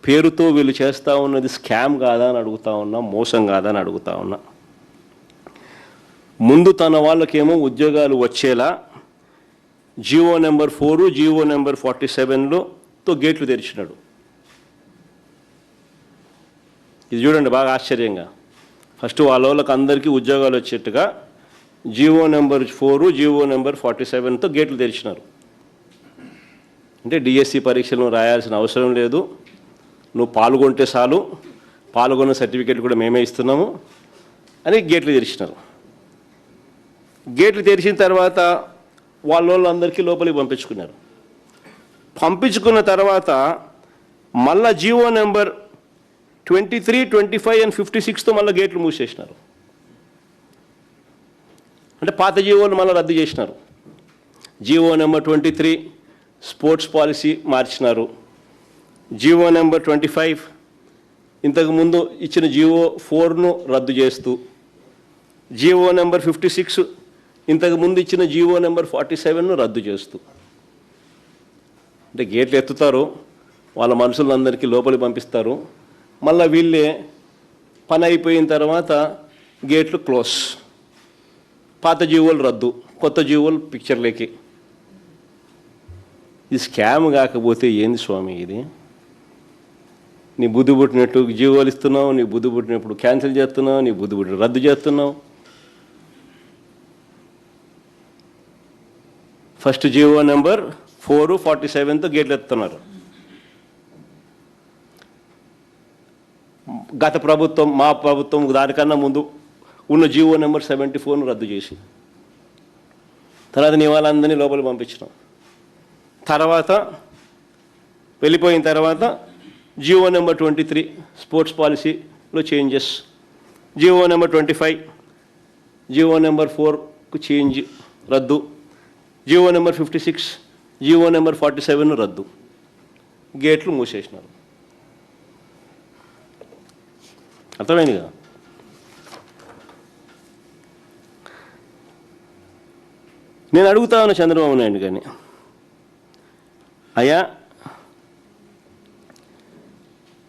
పేరుతో వీళ్ళు చేస్తూ ఉన్నది స్కామ్ కాదా అని అడుగుతా ఉన్నా, మోసం కాదా అని అడుగుతా ఉన్నా. ముందు తన వాళ్ళకేమో ఉద్యోగాలు వచ్చేలా జియో నెంబర్ 4, జియో నెంబర్ 47తో గేట్లు తెరిచినాడు. ఇది చూడండి బాగా ఆశ్చర్యంగా. ఫస్ట్ వాళ్ళకి అందరికీ ఉద్యోగాలు వచ్చేట్టుగా జియో నెంబర్ 4, జియో నెంబర్ 47తో గేట్లు తెరిచినారు. అంటే డిఎస్సి పరీక్షలను రాయాల్సిన అవసరం లేదు, నువ్వు పాల్గొంటే చాలు, పాల్గొన్న సర్టిఫికేట్ కూడా మేమే ఇస్తున్నాము అని గేట్లు తెరిచినారు. గేట్లు తెరిచిన తర్వాత వాళ్ళందరికీ లోపలికి పంపించుకున్నారు. పంపించుకున్న తర్వాత మళ్ళా జియో నెంబర్ 23, 25 and 56తో మళ్ళీ గేట్లు మూసేసినారు. అంటే పాత జియోలు మళ్ళీ రద్దు చేసినారు. జియో నెంబర్ 23 స్పోర్ట్స్ పాలసీ మార్చినారు. జియో నెంబర్ 25 ఇంతకుముందు ఇచ్చిన జియో 4ను రద్దు చేస్తూ, జియో నెంబర్ 56 ఇంతకుముందు ఇచ్చిన జియో నెంబర్ 47ను రద్దు చేస్తూ, అంటే గేట్లు ఎత్తుతారు, వాళ్ళ మనుషులందరికీ లోపలికి పంపిస్తారు, మళ్ళీ వీళ్ళే పని అయిపోయిన తర్వాత గేట్లు క్లోజ్, పాత జియోలు రద్దు, కొత్త జియోలు పిక్చర్లేకి. ఇది స్కామ్ కాకపోతే ఏంది స్వామి ఇది? నీ బుద్ధి పుట్టినట్టు జియోలు ఇస్తున్నావు, నీ బుద్ధి పుట్టినప్పుడు క్యాన్సిల్ చేస్తున్నావు, నీ బుద్ధి పుట్టిన రద్దు చేస్తున్నావు. ఫస్ట్ జియో నెంబర్ 4, 47తో గేట్లు ఎత్తుతున్నారు. గత ప్రభుత్వం, మా ప్రభుత్వం దానికన్నా ముందు ఉన్న జియో నెంబర్ 74ను రద్దు చేసి తర్వాత నీ వాళ్ళందరినీ లోపలికి పంపించినాం. తర్వాత వెళ్ళిపోయిన తర్వాత జియో నెంబర్ 23 స్పోర్ట్స్ పాలసీలో changes, GO number 25 GO number 4కు చేంజ్ రద్దు, జియో నెంబర్ 56 జియో నెంబర్ 47 రద్దు, గేట్లు మూసేసినారు. అర్థమైంది కదా? నేను అడుగుతా ఉన్నా చంద్రబాబు నాయుడు కానీ, అయ్యా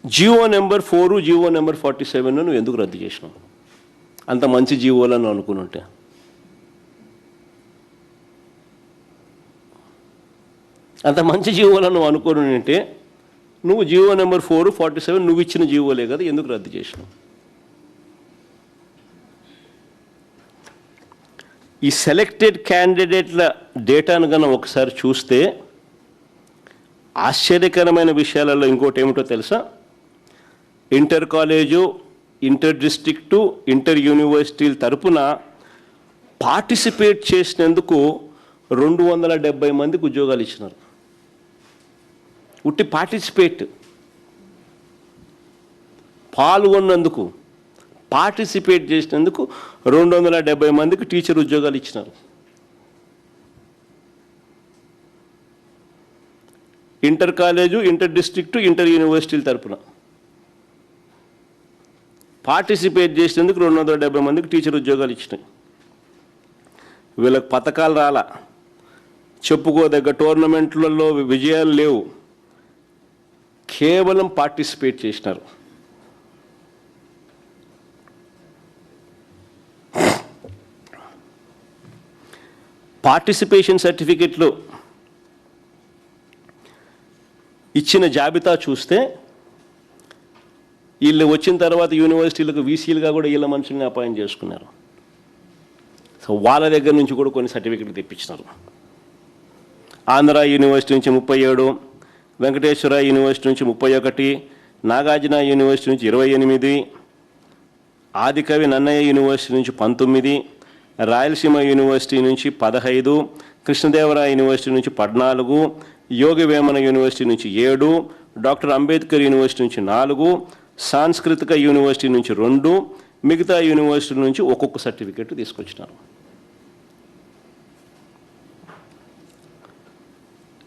జియో నెంబర్ 4, జియో నెంబర్ 47 నువ్వు ఎందుకు రద్దు చేసినావు? అంత మంచి జియోలను అనుకుని ఉంటే. అంత మంచి జియోలను నువ్వు అనుకుని ఉంటే నువ్వు జియో నెంబర్ 4, 47 నువ్వు ఇచ్చిన జియోలే కదా, ఎందుకు రద్దు చేసినావు? ఈ సెలెక్టెడ్ క్యాండిడేట్ల డేటాను కన్నా ఒకసారి చూస్తే ఆశ్చర్యకరమైన విషయాలలో ఇంకోటి ఏమిటో తెలుసా? Inter college, inter district, inter యూనివర్సిటీల తరపున పార్టిసిపేట్ చేసినందుకు 270 మందికి ఉద్యోగాలు ఇచ్చినారు. ఉట్టి పాల్గొన్నందుకు, పార్టిసిపేట్ చేసినందుకు 270 మందికి టీచర్ ఉద్యోగాలు ఇచ్చినారు. Inter college, inter district, inter యూనివర్సిటీల తరపున పార్టిసిపేట్ చేసినందుకు 270 మందికి టీచర్ ఉద్యోగాలు ఇచ్చినాయి. వీళ్ళకి పథకాలు రాలా, చెప్పుకోదగ్గ టోర్నమెంట్లలో విజయాలు లేవు, కేవలం పార్టిసిపేట్ చేసినారు. పార్టిసిపేషన్ సర్టిఫికెట్లు ఇచ్చిన జాబితా చూస్తే వీళ్ళు వచ్చిన తర్వాత యూనివర్సిటీలకు వీసీలుగా కూడా వీళ్ళ మనుషుల్ని అపాయింట్ చేసుకున్నారు. సో వాళ్ళ దగ్గర నుంచి కూడా కొన్ని సర్టిఫికెట్లు తెప్పించినారు. ఆంధ్ర యూనివర్సిటీ నుంచి 37, వెంకటేశ్వర యూనివర్సిటీ నుంచి 31, నాగార్జున యూనివర్సిటీ నుంచి 28, ఆదికవి నన్నయ్య యూనివర్సిటీ నుంచి 19, రాయలసీమ యూనివర్సిటీ నుంచి 15, కృష్ణదేవరాయ యూనివర్సిటీ నుంచి 14, యోగి వేమన యూనివర్సిటీ నుంచి 7, డాక్టర్ అంబేద్కర్ యూనివర్సిటీ నుంచి 4, సాంస్కృతిక యూనివర్సిటీ నుంచి 2, మిగతా యూనివర్సిటీ నుంచి ఒక్కొక్క సర్టిఫికెట్ తీసుకొచ్చినారు.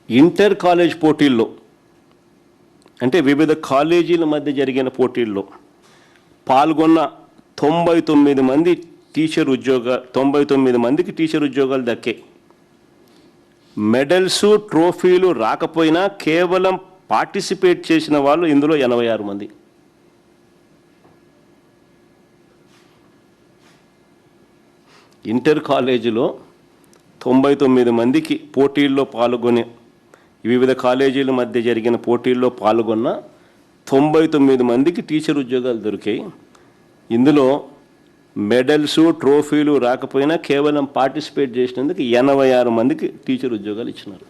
ఇంటర్ కాలేజ్ పోటీల్లో, అంటే వివిధ కాలేజీల మధ్య జరిగిన పోటీల్లో పాల్గొన్న 99 మందికి టీచర్ ఉద్యోగాలు దక్కాయి. మెడల్స్, ట్రోఫీలు రాకపోయినా కేవలం పార్టిసిపేట్ చేసిన వాళ్ళు ఇందులో 86 మంది. ఇంటర్ కాలేజీలో 99 మందికి పోటీల్లో పాల్గొని, వివిధ కాలేజీల మధ్య జరిగిన పోటీల్లో పాల్గొన్న 99 మందికి టీచర్ ఉద్యోగాలు దొరికాయి. ఇందులో మెడల్స్, ట్రోఫీలు రాకపోయినా కేవలం పార్టిసిపేట్ చేసినందుకు 86 మందికి టీచర్ ఉద్యోగాలు ఇచ్చినారు.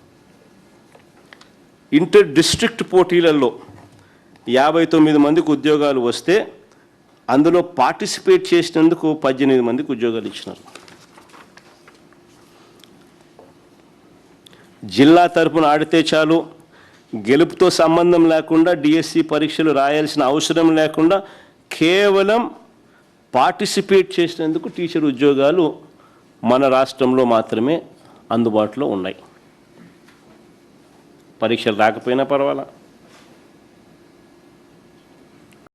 ఇంటర్ డిస్ట్రిక్ట్ పోటీలలో 59 మందికి ఉద్యోగాలు వస్తే అందులో పార్టిసిపేట్ చేసినందుకు 18 మందికి ఉద్యోగాలు ఇచ్చినారు. జిల్లా తరపున ఆడితే చాలు, గెలుపుతో సంబంధం లేకుండా డిఎస్సి పరీక్షలు రాయాల్సిన అవసరం లేకుండా కేవలం పార్టిసిపేట్ చేసినందుకు టీచర్ ఉద్యోగాలు మన రాష్ట్రంలో మాత్రమే అందుబాటులో ఉన్నాయి. పరీక్షలు రాకపోయినా పర్వాలా,